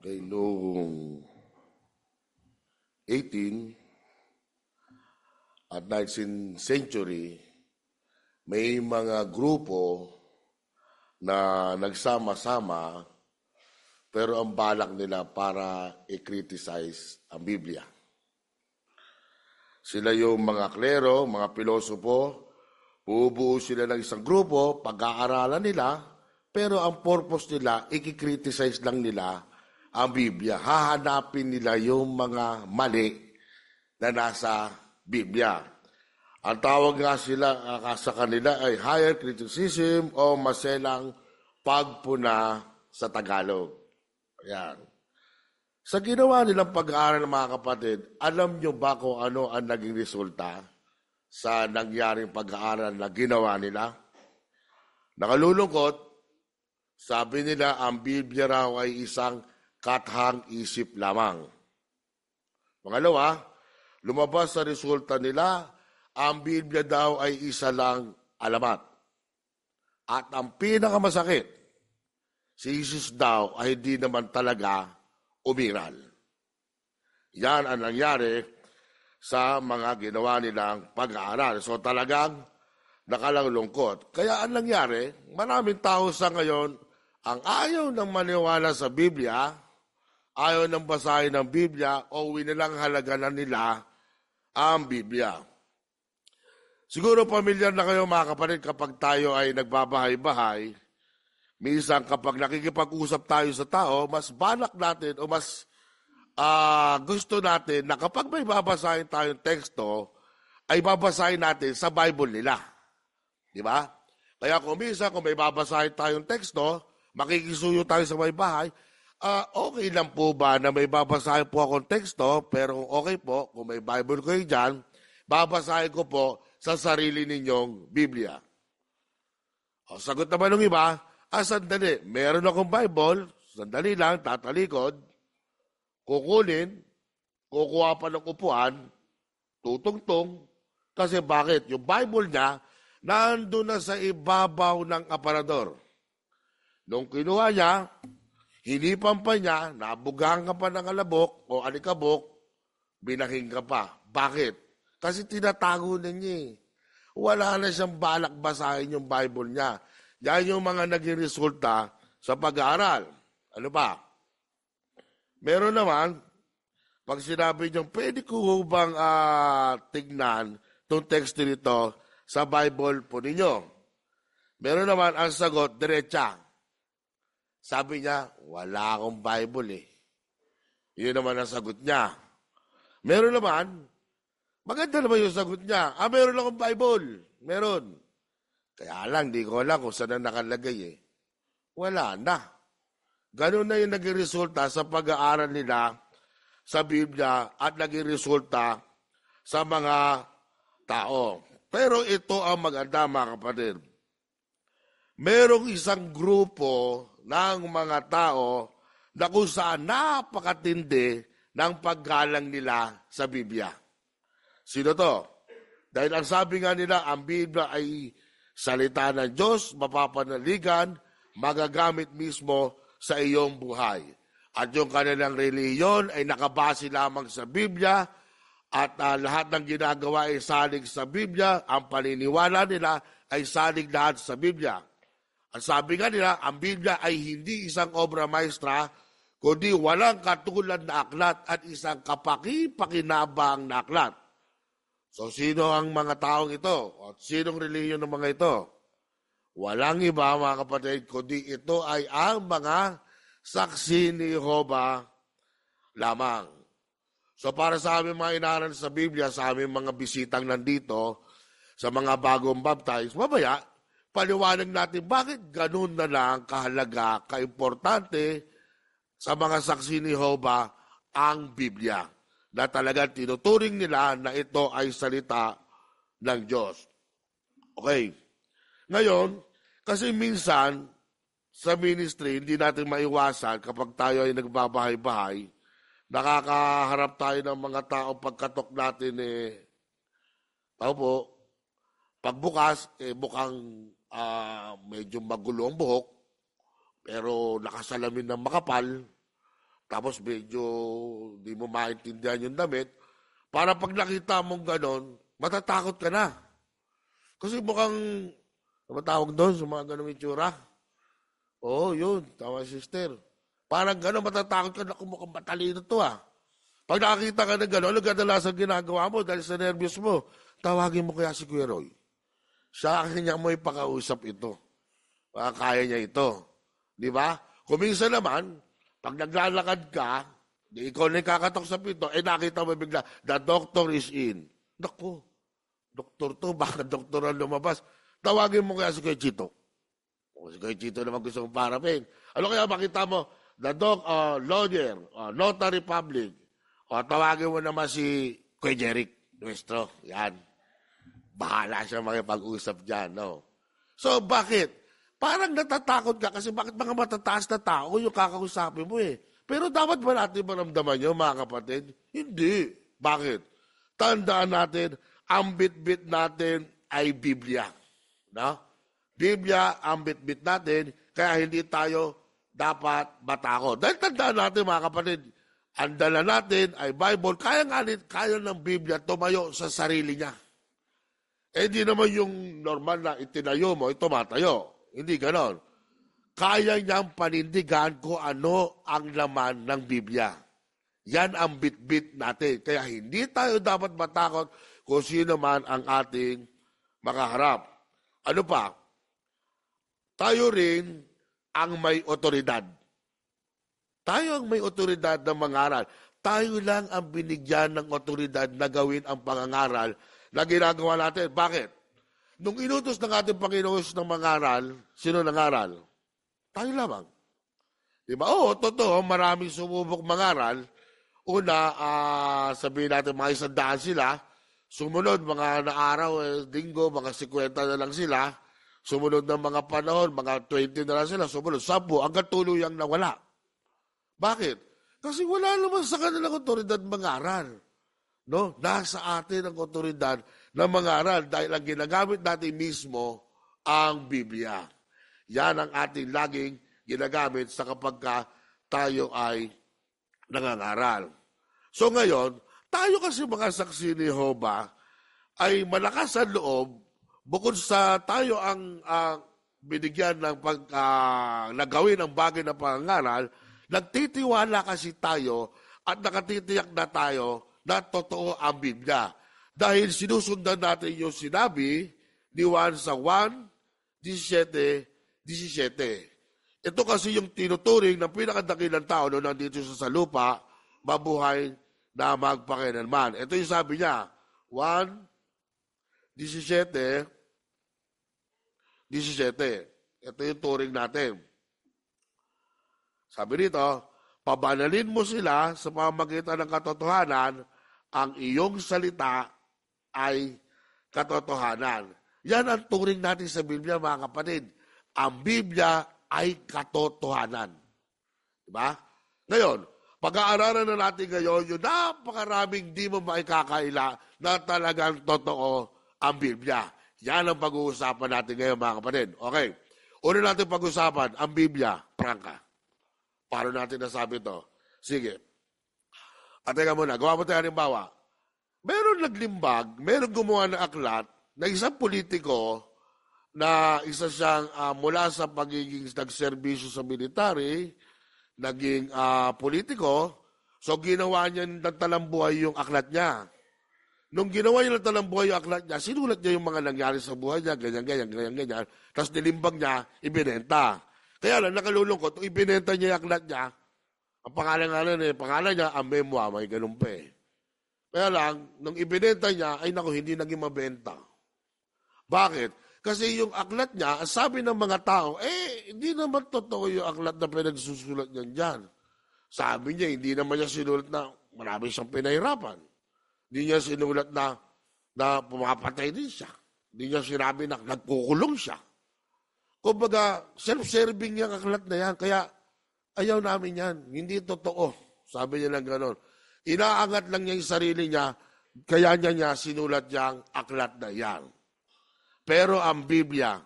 Kay noong 18 at 19th century, may mga grupo na nagsama-sama pero ang balak nila para i-criticize ang Biblia. Sila yung mga klero, mga pilosopo, bubuo sila ng isang grupo, pag-aaralan nila, pero ang purpose nila, i-criticize lang nila ang Biblia. Hahanapin nila yung mga mali na nasa Biblia. Ang tawag nga sila sa kanila ay higher criticism o maselang pagpuna sa Tagalog. Ayan. Sa ginawa nilang pag-aaral ng mga kapatid, alam nyo ba kung ano ang naging resulta sa nangyaring pag-aaral na ginawa nila? Nakalulungkot, sabi nila ang Biblia raw ay isang kathang isip lamang. Pangalawa, lumabas sa resulta nila, ang Biblia daw ay isa lang alamat. At ang pinakamasakit, si Jesus daw ay hindi naman talaga umiral. Yan ang nangyari sa mga ginawa nilang pag-aaral. So talagang nakalulungkot. Kaya ang nangyari, maraming tao sa ngayon ang ayaw ng maniwala sa Biblia, ayaw ng basahin ng Biblia, o winilang halaga na nila ang Biblia. Siguro pamilyar na kayo mga kapatid kapag tayo ay nagbabahay-bahay, minsan kapag nakikipag-usap tayo sa tao, mas balak natin o mas gusto natin na kapag may babasahin tayong teksto, ay babasahin natin sa Bible nila. Di ba? Kaya kung minsan kung may babasahin tayong teksto, makikisuyo tayo sa may bahay, okay lang po ba na may babasahin po akong teksto, pero okay po, kung may Bible kayo dyan, babasahin ko po sa sarili ninyong Biblia. O, sagot naman ng iba, sandali, meron akong Bible, sandali lang, tatalikod, kukunin, kukuha pa ng upuan, tutungtong, kasi bakit? Yung Bible niya, nandun na sa ibabaw ng aparador. Nung kinuha niya, hinipan pa niya, nabugahan ka pa ng alabok o alikabok, binahing ka pa. Bakit? Kasi tinatago na niya. Wala na siyang balak basahin yung Bible niya. Yan yung mga naging resulta sa pag-aaral. Ano ba? Meron naman, pag sinabi niyo, pwede ko bang tignan itong teksto nito sa Bible po ninyo? Meron naman ang sagot, diretsa. Sabi niya, wala akong Bible eh. Yun naman ang sagot niya. Meron naman, maganda naman yung sagot niya. Meron akong Bible. Meron. Kaya lang, di ko alam kung saan na nakalagay eh. Wala na. Ganun na yung naging resulta sa pag-aaral nila sa Biblia at naging resulta sa mga tao. Pero ito ang maganda mga kapatid. Merong isang grupo ng mga tao na kung saan napakatindi ng paggalang nila sa Biblia. Sino to? Dahil ang sabi nga nila, ang Biblia ay salita ng Diyos, mapapanaligan, magagamit mismo sa iyong buhay. At yung kanilang reliyon ay nakabase lamang sa Biblia at lahat ng ginagawa ay salig sa Biblia. Ang paniniwala nila ay salig lahat sa Biblia. Ang sabi nga nila, ang Biblia ay hindi isang obra maestra, kundi walang katulad na aklat at isang kapaki-pakinabang na aklat. So, sino ang mga taong ito? O sinong reliyon ng mga ito? Walang iba, mga kapatid, kundi ito ay ang mga saksi ni Jehovah lamang. So, para sa aming mga inaral sa Biblia, sa aming mga bisitang nandito, sa mga bagong baptize, mamaya, paliwanag natin bakit ganun na lang kahalaga, kaimportante sa mga saksi ni Jehovah ang Biblia. Na talagang tinuturing nila na ito ay salita ng Diyos. Okay. Ngayon, kasi minsan, sa ministry, hindi natin maiwasan kapag tayo ay nagbabahay-bahay, nakakaharap tayo ng mga tao pagkatok natin tao po, pagbukas, mukhang medyo magulo ang buhok, pero nakasalamin ng makapal, tapos medyo di mo maintindihan yung damit, para pag nakita mong ganon, matatakot ka na. Kasi mukhang, ano tawag doon sa mga ganong itsura? Oo, yun, tama sister. Parang ganon, matatakot ka na kung mukhang matalino to ah. Pag nakakita ka ng ganon, ano kadalasan ginagawa mo dahil sa nervyos mo? Tawagin mo kaya si Kuya Roy. Sa akin niya mo ipakausap ito. Kaya niya ito. Di ba? Kung minsan naman, pag naglalakad ka, di ikaw na kakatok sa pinto, nakita mo bigla, the doctor is in. Naku, doktor to, baka doktor ang lumabas. Tawagin mo kaya si Kuya Chito. O si Kuya Chito naman gusto mong parapin. Ano kaya makita mo? The lawyer, notary public. O tawagin mo naman si Kuya Jeric, nuestro. Yan. Bahala siya makipag-usap dyan, no? So, bakit? Parang natatakot ka kasi bakit mga matataas na tao yung kakausapin mo eh. Pero dapat ba natin maramdaman nyo, mga kapatid? Hindi. Bakit? Tandaan natin, ang bit-bit natin ay Biblia. No? Biblia, ang bit-bit natin, kaya hindi tayo dapat matakot. Dahil tandaan natin, mga kapatid, ang dala natin ay Bible, kaya ng Biblia tumayo sa sarili niya. Hindi naman yung normal na itinayo mo, ito matayo. Hindi ganon. Kaya niyang panindigan kung ano ang laman ng Biblia. Yan ang bit-bit natin. Kaya hindi tayo dapat matakot kung sino man ang ating makaharap. Ano pa? Tayo rin ang may otoridad. Tayo ang may otoridad ng mangaral. Tayo lang ang binigyan ng otoridad na gawin ang pangangaral na ginagawa natin. Bakit? Nung inutos ng ating Panginoon ng mangaral, sino nangaral? Tayo lamang. Diba? Oo, totoo, maraming sumubok mangaral. Una, sabihin natin mga 100 sila. Sumunod, mga naaraw, linggo, mga 50 na lang sila. Sumunod ng mga panahon, mga 20 na lang sila. Sumunod, 10, hanggang tuluyang nawala. Bakit? Kasi wala naman sa kanilang otoridad mangaral. No? Nasa atin ang otoridad na mangaral dahil ang ginagamit natin mismo ang Biblia. Yan ang ating laging ginagamit sa kapag tayo ay nangangaral. So ngayon, tayo kasi mga saksi ni Jehovah ay malakas ang loob bukod sa tayo ang binigyan ng nagawin ang bagay na pangangaral, nagtitiwala kasi tayo at nakatitiyak na tayo na totoo ang Biblia. Dahil sinusundan natin yung sinabi ni Juan sa 1:17. Ito kasi yung tinuturing ng pinakadakilang tao noon nandito sa lupa, mabuhay na magpakinalman. Ito yung sabi niya, 1:17. Ito yung turing natin. Sabi dito, pabanalin mo sila sa pamamagitan ng katotohanan, ang iyong salita ay katotohanan. Yan ang turing natin sa Biblia, mga kapatid. Ang Biblia ay katotohanan. Diba? Ngayon, pag-aaralan na natin ngayon, yung napakaraming di mo maikakaila na talagang totoo ang Biblia. Yan ang pag-uusapan natin ngayon, mga kapatid. Okay. Una natin pag-uusapan, ang Biblia, prangka. Paano natin nasabi ito? Sige. At teka muna, gawa mo tayo halimbawa. Meron naglimbag, meron gumawa ng aklat na isang politiko na isa siyang mula sa pagiging nagserbisyo sa military, naging politiko, so ginawa niya ng talambuhay yung aklat niya. Nung ginawa niya ng talambuhay yung aklat niya, sinulat niya yung mga nangyari sa buhay niya, ganyan. Tapos nilimbag niya, ibinenta. Kaya lang, nakalulungkot, kung ibinenta niya yung aklat niya, ang pangalan niya, ang memoir, may ganun pa eh. Kaya lang, nung ibinenta niya, ay naku, hindi naging mabenta. Bakit? Kasi yung aklat niya, sabi ng mga tao, hindi naman totoo yung aklat na pinagsusulat niya dyan. Sabi niya, hindi naman niya sinulat na marami siyang pinahirapan. Hindi niya sinulat na pumapatay din siya. Hindi niya sinabi na nagkukulong siya. Kumbaga, self-serving yung aklat na yan. Kaya, ayaw namin yan. Hindi totoo. Sabi niya lang gano'n. Inaangat lang niya yung sarili niya, kaya niya sinulat niyang aklat na yan. Pero ang Biblia,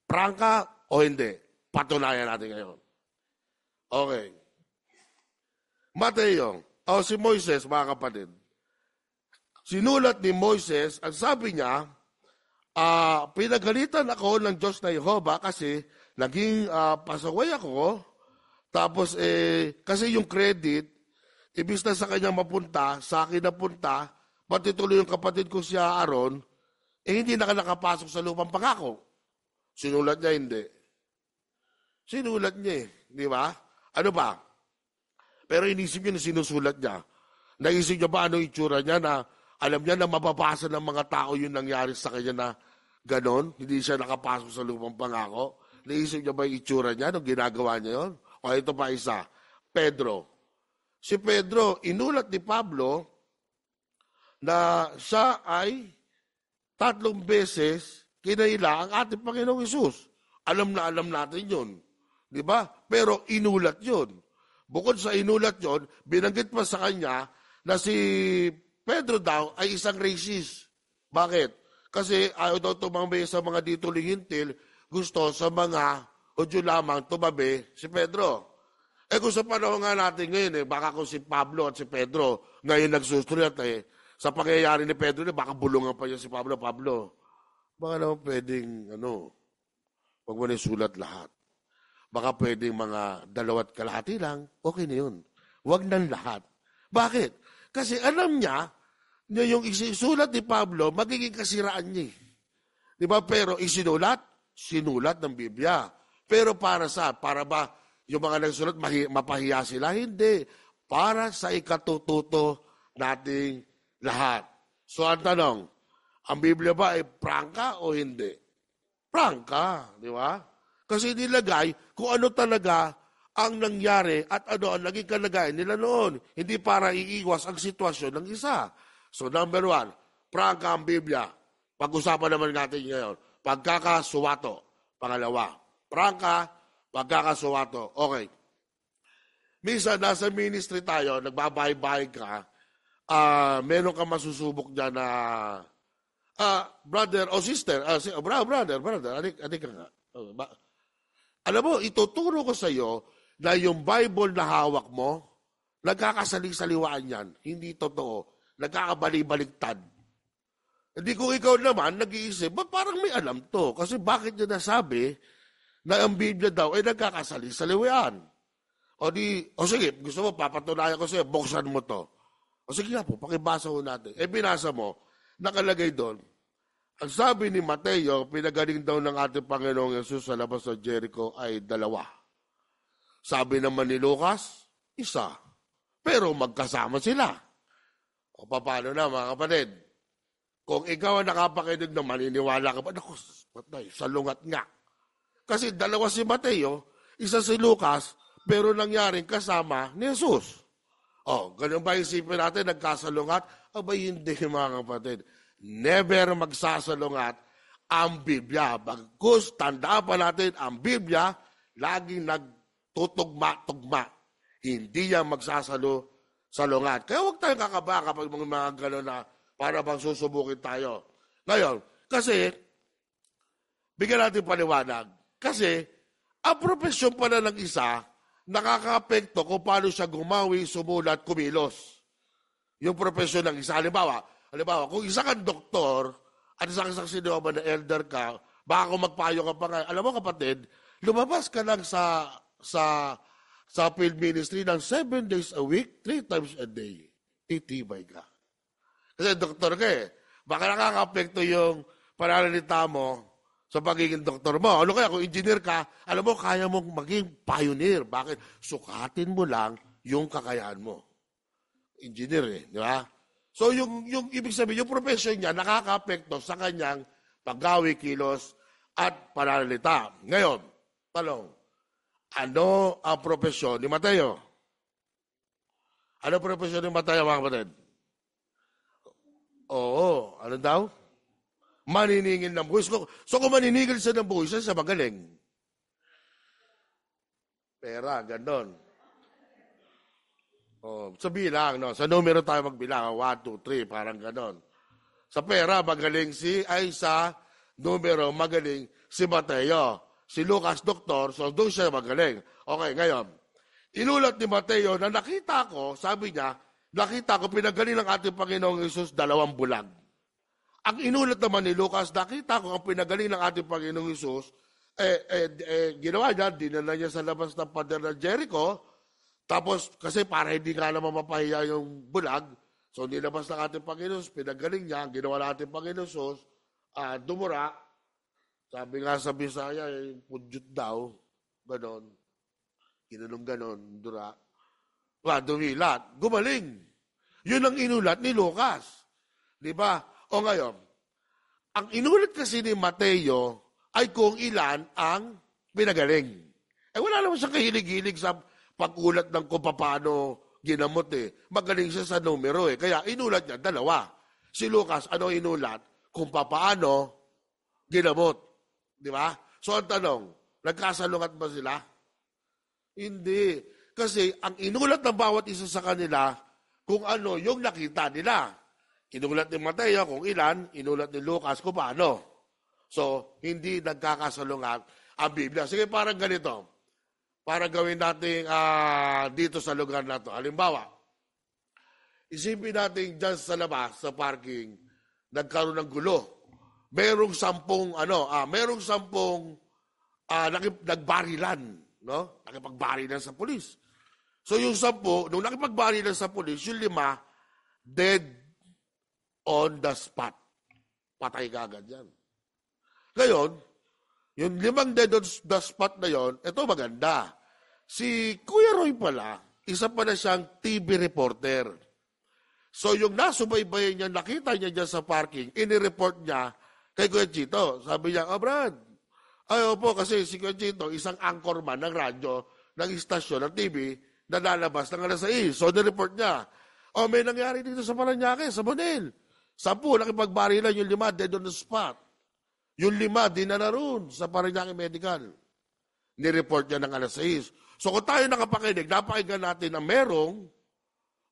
prangka o hindi? Patunayan natin ngayon. Okay. Mateo, o si Moises, mga kapatid. Sinulat ni Moises, ang sabi niya, pinagalitan ako ng Diyos na Jehovah kasi naging pasaway ako. Tapos, kasi yung credit, ibig na sa kanya mapunta, sa akin napunta, pati tuloy yung kapatid ko si Aaron, hindi nakapasok sa lupang pangako. Sinulat niya, hindi. Sinulat niya di ba? Ano ba? Pero inisip niya na sinusulat niya. Naisip niya ba anong itsura niya na alam niya na mababasa ng mga tao yung nangyari sa kanya na ganon, hindi siya nakapasok sa lupang pangako. Naisip niya ba yung itsura niya nung ginagawa niya yun? O ito pa isa, Pedro. Si Pedro, inulat ni Pablo na siya ay 3 beses kinaila ang ating Panginoong Hesus. Alam na alam natin yun. Di ba? Pero inulat yun. Bukod sa inulat yun, binanggit pa sa kanya na si Pedro daw ay isang racist. Bakit? Kasi ayaw daw tumambay sa mga dito lingintil, gusto sa mga Hudyo lamang tumabi si Pedro. Kung sa panahon nga natin ngayon, baka kung si Pablo at si Pedro ngayon nagsusulat sa pangyayari ni Pedro, baka bulungan pa niya si Pablo. Pablo, baka naman pwedeng, wag mo na sulat lahat. Baka pwedeng mga 2 kalahati lang, okay na yun. Wag nang lahat. Bakit? Kasi alam niya yung isulat ni Pablo, magiging kasiraan niya. Di ba? Pero sinulat ng Biblia. Pero para ba yung mga nagsulat, mapahiya sila? Hindi. Para sa ikatututo nating lahat. So ang tanong, ang Biblia ba ay prangka o hindi? Prangka, di ba? Kasi nilagay kung ano talaga ang nangyari at ano ang naging kalagayan nila noon. Hindi para iiwas ang sitwasyon ng isa. So number 1, prangka ang Biblia. Pag-usapan naman natin ngayon. Pagkakasuwato. Pangalawa, prangka, pagkakasuwato. Okay. Minsan, nasa ministry tayo, nagbabahay-bahay ka, meron ka masusubok dyan na brother o sister, brother, adik ka nga. Alam mo, ituturo ko sa iyo na yung Bible na hawak mo, nagkakasali-saliwaan yan. Hindi totoo. Nagkakabali-baligtad. Hindi kung ikaw naman, nag-iisip, parang may alam to? Kasi bakit niya nasabi na ang Biblia daw ay nagkakasali-saliwaan? O sige, gusto mo, papatunayan ko sa'yo, buksan mo to. O sige nga po, pakibasa mo natin. Binasa mo, nakalagay doon, ang sabi ni Mateo, pinagaling daw ng ating Panginoong Yesus sa labas ng Jericho ay 2. Sabi naman ni Lucas, 1. Pero magkasama sila. O paano na mga kapatid? Kung ikaw ang nakapakinig na maniniwala ka ba, naku, patay, salungat nga. Kasi 2 si Mateo, 1 si Lucas, pero nangyaring kasama ni Jesus. Ganun ba isipin natin, nagkasalungat? Abay, hindi mga kapatid. Never magsasalungat ang Biblia. Bagkus, tandaan pa natin, ang Biblia, laging nagtutugma-tugma. Hindi yan magsasalungat. Kaya huwag tayong kakaba kapag mga gano'n na para bang susubukin tayo. Ngayon, kasi, bigyan natin paliwanag. Kasi, ang profesyon pala ng isa, nakaka-apekto kung paano siya gumawi, sumulat, kumilos. Yung profesyon ng isa. Halimbawa, kung isa kang doktor at isang sinoma na elder ka, baka kung magpayo ka pa nga. Alam mo kapatid, lumabas ka lang sa field ministry ng 7 days a week, 3 times a day. Titibay ka. Kasi doktor ka Baka nakaka-apekto yung pananalita mo sa pagiging doktor mo. Ano kaya kung engineer ka, alam mo, kaya mong maging pioneer. Bakit? Sukatin mo lang yung kakayahan mo. Engineer di ba? So yung ibig sabihin, yung profession niya nakaka-apekto sa kanyang paggawi, kilos, at pananalita. Ngayon, talong, ano ang profesyon ni Mateo? Ano ang profesyon ni Mateo, mga kapatid? Oo, ano daw? Maniningil ng buhis. So kung maniningil siya ng buhis, siya magaling. Pera, ganon. Sa bilang, no? Sa numero tayo magbilang. 1, 2, 3, parang ganon. Sa pera, magaling sa numero, magaling si Mateo. Si Lucas, doktor, so doon siya magaling. Okay, ngayon, Inulat ni Mateo na nakita ko, sabi niya, nakita ko pinagaling ng ating Panginoong Hesus 2 bulag. Ang inulat naman ni Lucas, nakita ko ang pinagaling ng ating Panginoong Hesus, ginawa niya, dinala niya sa labas ng pader ng Jericho, tapos kasi para hindi nga naman mapahiya yung bulag, so nilabas ng ating Panginoon, pinagaling niya, ginawa ng ating Panginoong Hesus, dumura, sabi nga sa Bisaya, pudyot daw, ganon. Kinanong ganon, dura. Dumilat. Gumaling. Yun ang inulat ni Lucas. Di ba? O ngayon, ang inulat kasi ni Mateo ay kung ilan ang pinagaling. Wala naman siya kahilig-hilig sa pag-ulat ng kung paano ginamot Magaling siya sa numero Kaya inulat niya 2. Si Lucas, ano inulat? Kung paano ginamot. Di ba? So ang tanong, nagkasalungat ba sila? Hindi. Kasi ang inulat ng bawat isa sa kanila, kung ano yung nakita nila. Inulat ni Mateo kung ilan, inulat ni Lucas kung paano. So, hindi nagkakasalungat ang Biblia. Sige, parang ganito. Para gawin natin dito sa lugar na to. Halimbawa, isipin natin dyan sa labas, sa parking, nagkaroon ng gulo. Merong 10 nagbarilan. No? Nakipagbarilan sa pulis. So yung 10, nung nakipagbarilan sa pulis, yung 5, dead on the spot. Patay ka agad yan. Ngayon, yung 5 dead on the spot na yon, ito maganda. Si Kuya Roy pala, isa pa na siyang TV reporter. So yung nasubaybayan niya, nakita niya dyan sa parking, inireport niya kay Kuya Chito. Sabi niya, Brad, opo, kasi si Kuya Chito, isang anchorman ng radyo, ng istasyon, ng TV, na lalabas ng alas 6. So, nireport niya, may nangyari dito sa Paranaque, sa Bonil. 10, nakipagbarilan yung 5, dead on the spot. Yung 5, dinala roon sa Paranaque Medical. Nireport niya ng alas 6. So, kung tayo nakapakinig, napakinggan natin na merong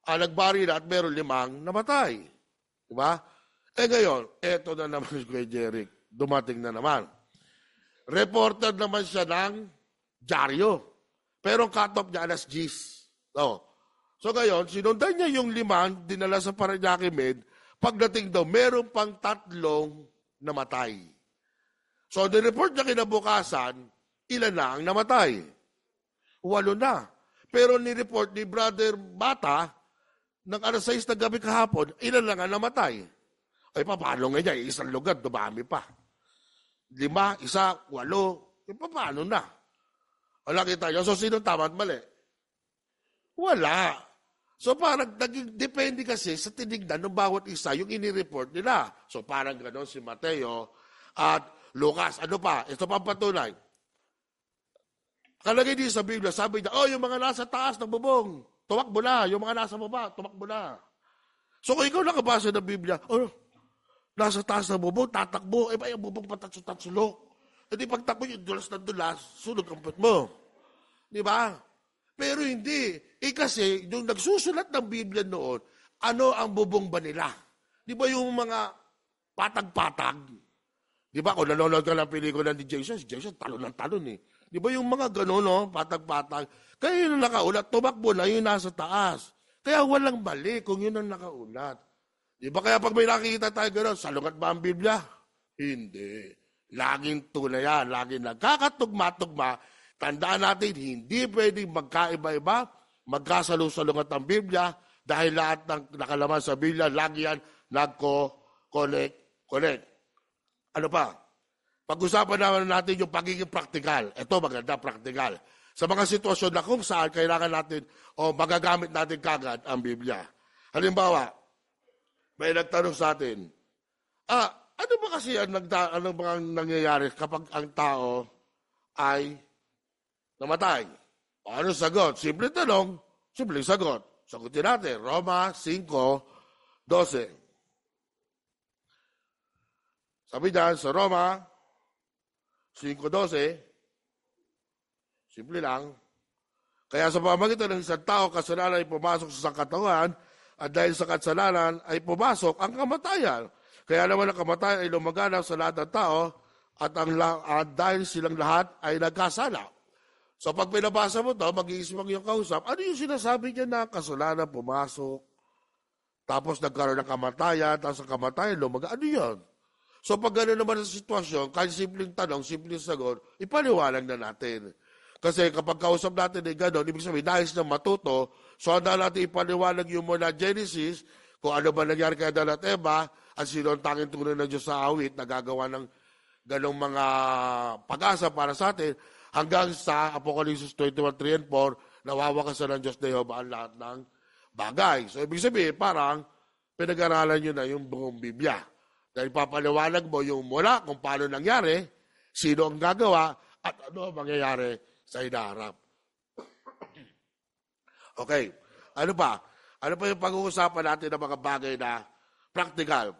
nagbarila at merong 5 namatay. Diba? Ngayon, eto na naman si Kuya Jeric. Dumating na naman. Reporter naman siya ng dyaryo. Pero ang cut-off niya alas 10. So ngayon, sinundan niya yung 5, dinala sa Paranaque Med. Pagdating daw, meron pang 3 namatay. So, nireport niya kinabukasan, ilan na ang namatay? 8 na. Pero nireport ni Brother Bata, ng alas 6 na gabi kahapon, ilan lang ang namatay? Paano nga niya? Isang lugar, dumami pa. 5, 1, 8, paano na? Wala kita nyo. So, sino tama at mali? Wala. So, parang depende kasi sa tinignan ng bawat isa yung inireport nila. So, parang gano'n si Mateo at Lucas. Ano pa? Ito pa patunay. Kalagay din sa Biblia, sabi niya, yung mga nasa taas ng bubong, tumakbo na. Yung mga nasa baba, tumakbo na. So, kung ikaw nakabasa ng Biblia, nasa taas ng bubong, tatakbo, yung bubong patatsulok. Hindi pagtakbo yung dulas ng dulas, sunog ang puwet mo. Di ba? Pero hindi. Kasi, yung nagsusulat ng Biblia noon, ano ang bubong ba nila? Di ba yung mga patag-patag? Di ba? Kung nanonood ka ng pelikula ni Jason, si Jason talon ng talon Di ba yung mga gano'n, no? Patag-patag? Kaya yun ang nakaulat, tumakbo na yun nasa taas. Kaya walang mali kung yun ang nakaulat. Di ba? Kaya pag may nakikita tayo gano'n, salungat ba ang Biblia? Hindi. Laging tunay yan, laging nagkakatugma-tugma. Tandaan natin, hindi pwedeng magkaiba-iba, magkasalusalungat ang Biblia, dahil lahat ng nakalaman sa Biblia, lagi yan nagko-connect. Ano pa? Pag-usapan naman natin yung pagiging praktikal. Ito, maganda, praktikal. Sa mga sitwasyon na kung saan kailangan natin o magagamit natin kagad ang Biblia. Halimbawa, may nagtanong sa atin, ano ba kasi ano bang nangyayari kapag ang tao ay namatay? Ano sagot? Simple tanong, simple sagot. Sagutin natin, Roma 5:12. Sabi dyan sa Roma 5:12, simple lang, kaya sa pamamagitan ng isang tao, kasalanan ay pumasok sa sangkatauhan, at dahil sa kasalanan ay pumasok ang kamatayan. Kaya naman ang kamatayan ay lumaganap sa lahat ng tao at dahil silang lahat ay nagkasala. So pag pinabasa mo to, mag-iisip ang iyong kausap, ano yung sinasabi niya na kasalanan pumasok, tapos nagkaroon ng kamatayan, tapos ang kamatayan lumaga, ano yan? So pag gano'n naman ang sitwasyon, kahit simpleng tanong, simpleng sagot, ipaliwanag na natin. Kasi kapag kausap natin ay gano'n, ibig sabihin, nais na matuto, so handa natin ipaliwanag yung mula Genesis, kung ano ba nangyari kay Adan at Eva, at sino ang tanging tunay ng Diyos sa awit, na gagawa ng ganong mga pag-asa para sa atin, hanggang sa Apocalypse 21:3 and 4, nawawakasan ng Diyos na Jehovah ang lahat ng bagay. So ibig sabihin, parang pinag-aralan nyo na yung buong Biblia. Dahil papaliwanag mo yung mula kung paano nangyari, sino ang gagawa, at ano ang mangyayari sa hinaharap. Okay, ano pa? Ano pa yung pag-uusapan natin ng mga bagay na practical?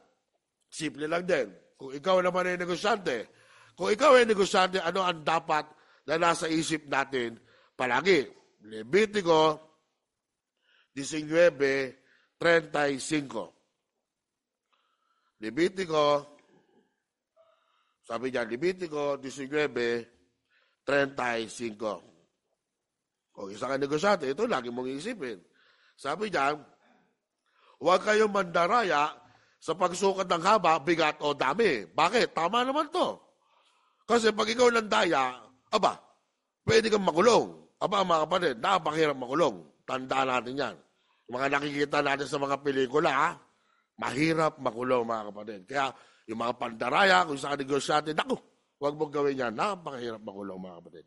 Simple lang din. Kung ikaw naman ay negosyante, ano ang dapat na nasa isip natin palagi? Levitico 19:35. Sabi niya, Levitico 19:35. Kung isa ka negosyante, ito lagi mong iisipin. Sabi niya, huwag kayong mandaraya sa pagsukat ng haba, bigat o dami. Bakit? Tama naman to. Kasi pag ikaw nandaya, pwede kang makulong. Mga kapatid, napakahirap makulong. Tandaan natin yan. Yung mga nakikita natin sa mga pelikula, mahirap makulong, mga kapatid. Kaya yung mga pandaraya, kung sa negosyante, huwag mong gawin yan. Napakahirap makulong, mga kapatid.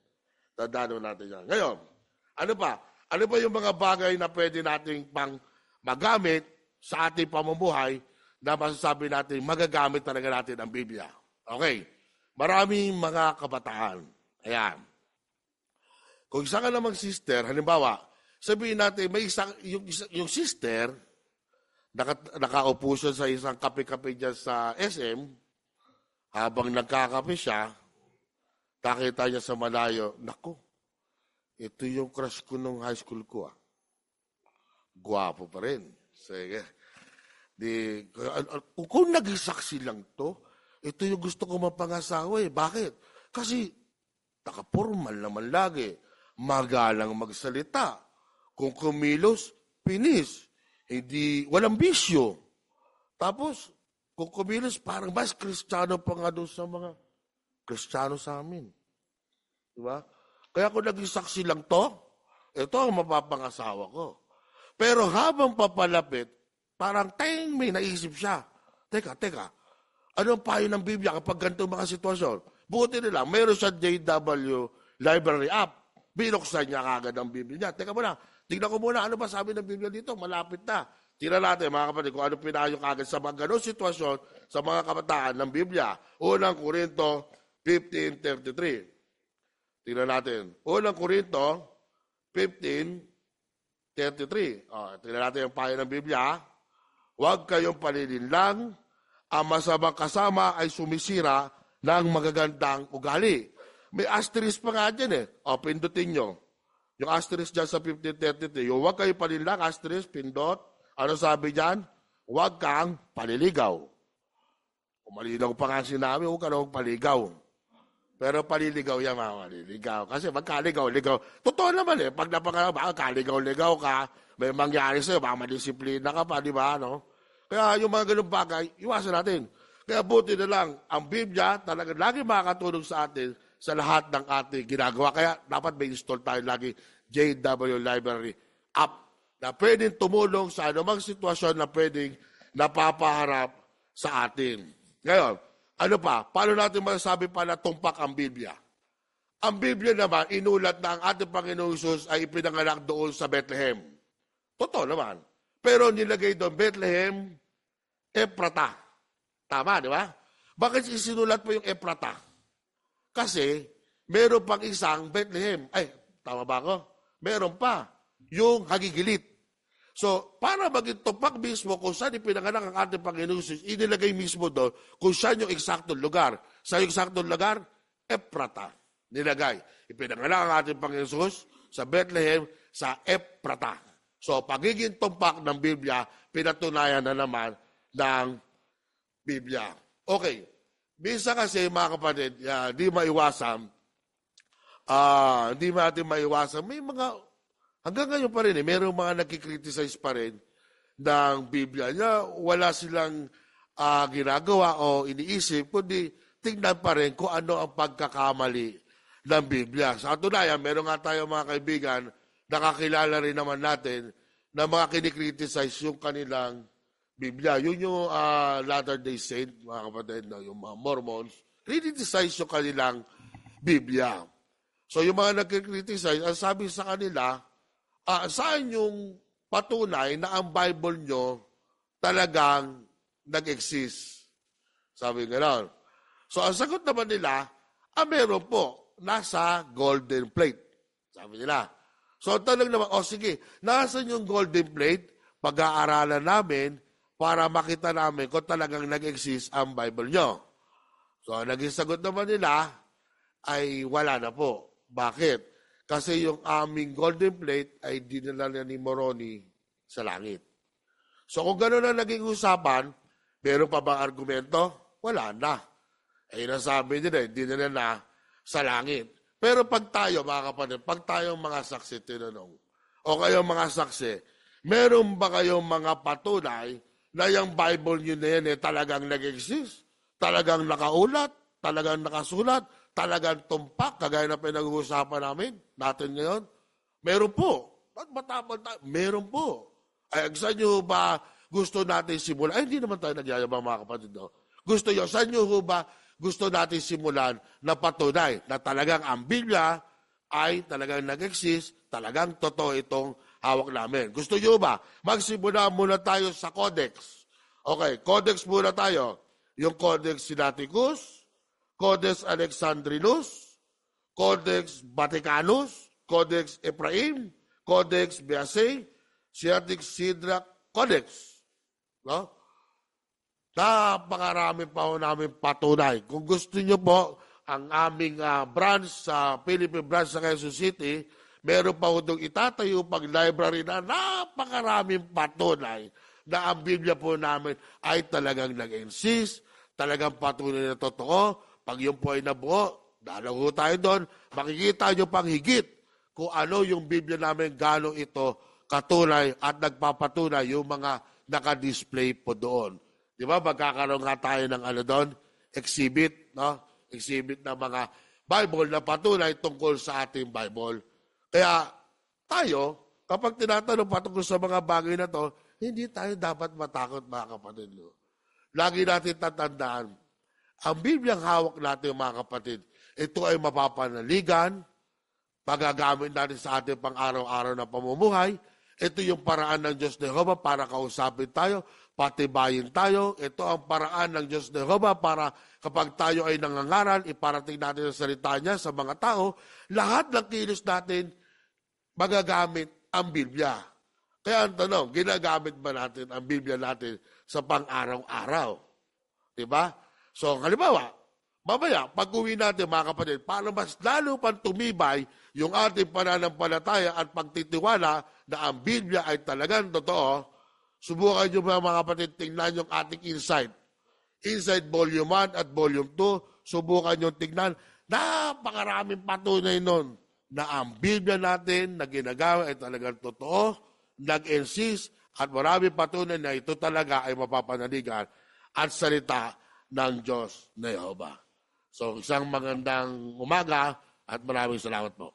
Tandaan natin yan. Ngayon, ano pa? Ano pa yung mga bagay na pwede nating pang magamit sa ating pamumuhay na masasabi natin, magagamit talaga natin ang Biblia? Okay. Maraming mga kabataan. Ayan. Kung isa ka namang sister, halimbawa, sabihin natin, may yung sister, nakaupo siya sa isang kape-kape dyan sa SM, habang nagkakape siya, nakita niya sa malayo, naku, ito yung crush ko nung high school ko. Gwapo pa rin. Sige. Kung nag-isaksi lang to, ito yung gusto ko mapangasawa eh. Bakit? Kasi nakapormal naman lagi. Magalang magsalita. Kung kumilos, pinis. Hindi, walang bisyo. Tapos, kung kumilos, parang mas Kristiyano pa nga doon sa mga Kristiyano sa amin. Diba? Kaya kung naging saksi lang to, ito ang mapapangasawa ko. Pero habang papalapit, parang may naisip siya. Teka, anong payo ng Biblia kapag ganito mga sitwasyon? Buti nila, mayroon siya JW Library app. Binuksan niya kagad ang Biblia niya. Teka muna, tignan ko muna, ano ba sabi ng Biblia dito? Malapit na. Tignan natin, mga kapatid, kung ano pinayo kagad sa mga ganong sitwasyon sa mga kabataan ng Biblia. Unang Korinto 15:33. Tignan natin. Unang Korinto 15:33. Tignan natin yung payo ng Biblia. Huwag kayong panininlang, ang masamang kasama ay sumisira ng magagandang ugali. May asterisk pa nga dyan eh. Pindutin nyo. Yung asterisk dyan sa 15:33. Yung huwag kayong panininlang, asterisk, pindot. Ano sabi dyan? Huwag kang paliligaw. Kung malinaw pa nga sinabi, huwag ka na paligaw. Pero paliligaw yan, mga maliligaw. Kasi magkaligaw-ligaw. Totoo naman eh. Pag kaligaw-ligaw ka, may mangyari sa'yo, baka madisiplina ka pa, di ba? No? Kaya yung mga ganun bagay, iwasan natin. Kaya buti na lang, ang Biblia talaga lagi makakatulong sa atin sa lahat ng ating ginagawa. Kaya dapat may install tayo lagi JW Library app na pwedeng tumulong sa anumang sitwasyon na pwedeng napapaharap sa atin. Ngayon, ano pa? Paano natin masasabi pa na tumpak ang Biblia? Ang Biblia naman, inulat na ang ating Panginoong Hesus ay ipinanganak doon sa Bethlehem. Totoo naman. Pero nilagay doon, Bethlehem, Ephrata. Tama, di ba? Bakit isinulat po yung Ephrata? Kasi, meron pang isang Bethlehem. Tama ba ako? Meron pa. Yung Hagigilit. So, para maging tupak mismo kung saan ipinanganak ang ating Panginoon Jesus, inilagay mismo doon kung saan yung eksaktong lugar. Sa yung eksaktong lugar, Ephrata. Nilagay. Ipinanganak ang ating Panginoon Jesus sa Bethlehem, sa Ephrata. So, pagiging tumpak ng Biblia, pinatunayan na naman ng Biblia. Okay. Minsan kasi, mga kapatid, di maiwasan, hindi natin maiwasan. May mga, hanggang ngayon pa rin, mayroong mga nagkikriticize pa rin ng Biblia niya. Wala silang ginagawa o iniisip, kundi tingnan pa rin kung ano ang pagkakamali ng Biblia. Sa katunayan, meron nga tayo mga kaibigan, nakakilala rin naman natin na mga kinikriticize yung kanilang Biblia. Yun yung Latter-day Saint, mga kapatid, yung mga Mormons, criticize yung kanilang Biblia. So yung mga nagkikriticize, ang sabi sa kanila, saan yung patunay na ang Bible nyo talagang nag-exist? Sabi gano'n. So ang sagot naman nila, meron po, nasa golden plate. Sabi nila. So tanong naman, sige, nasan yung golden plate? Pag-aaralan namin para makita namin kung talagang nag-exist ang Bible nyo. So naging sagot naman nila ay wala na po. Bakit? Kasi yung aming golden plate ay dinala na ni Moroni sa langit. So kung gano'n na naging usapan, meron pa bang argumento? Wala na. Ay nasabi nila, dinala na sa langit. Pero pag tayo, mga kapatid, pag tayong mga saksi tinanong, o kayong mga saksi, meron ba kayong mga patunay na yung Bible nyo na yan talagang nag-exist? Talagang nakaulat? Talagang nakasulat? Talagang tumpak? Kagaya na pinag-uusapan natin ngayon? Meron po. Ba't matapang tayo? Meron po. Ay, saan nyo ba gusto natin simulan? Ay, hindi naman tayo nagyayabang, mga kapatid. No? Gusto nyo, saan nyo ba gusto natin simulan na patunay na talagang ang Biblia ay talagang nag-exist, talagang totoo itong hawak namin. Gusto nyo ba? Magsimula muna tayo sa Codex. Okay, Codex muna tayo. Yung Codex Sinaiticus, Codex Alexandrinus, Codex Vaticanus, Codex Ephraim, Codex Beasae, Sinaitic Sidrach Codex. No? Napakarami pa ho namin patunay. Kung gusto nyo po, ang aming branch sa Philippine branch sa Quezon City, meron pa ho doon itatayo pag library na napakaraming patunay na ang Biblia po namin ay talagang nag-insist, talagang patunay na totoo. Pag yun po ay nabuo, dalaw ho tayo doon, makikita nyo pang higit kung ano yung Biblia namin, gano'n ito katunay at nagpapatunay yung mga nakadisplay po doon. Di ba, magkakaroon nga tayo ng doon, exhibit, no? Exhibit na mga Bible na patunay tungkol sa ating Bible. Kaya tayo, kapag tinatanong patungkol sa mga bagay na to, hindi tayo dapat matakot, mga kapatid. No? Lagi natin tatandaan, ang Bibliang hawak natin, mga kapatid, ito ay mapapanaligan, magagamit natin sa ating pang-araw-araw na pamumuhay. Ito yung paraan ng Diyos na Jehovah para kausapin tayo, patibayin tayo. Ito ang paraan ng Diyos na Jehovah para kapag tayo ay nangangaral, iparating natin ang salita niya sa mga tao. Lahat ng kilos natin, magagamit ang Biblia. Kaya ang tanong, ginagamit ba natin ang Biblia natin sa pang-araw-araw? Diba? So, halimbawa, mamaya, pag-uwi natin, mga kapatid, para mas lalo pang tumibay yung ating pananampalataya at pagtitiwala na ang Biblia ay talagang totoo, subukan nyo ba, mga kapatid, tingnan yung ating insight. Insight Volume 1 at Volume 2, subukan nyo tingnan, napakaraming patunay nun na ang Biblia natin na ginagawa ay talagang totoo, nag-insist, at maraming patunay na ito talaga ay mapapanaligan at salita ng Diyos na Jehovah. So, isang magandang umaga at maraming salamat po.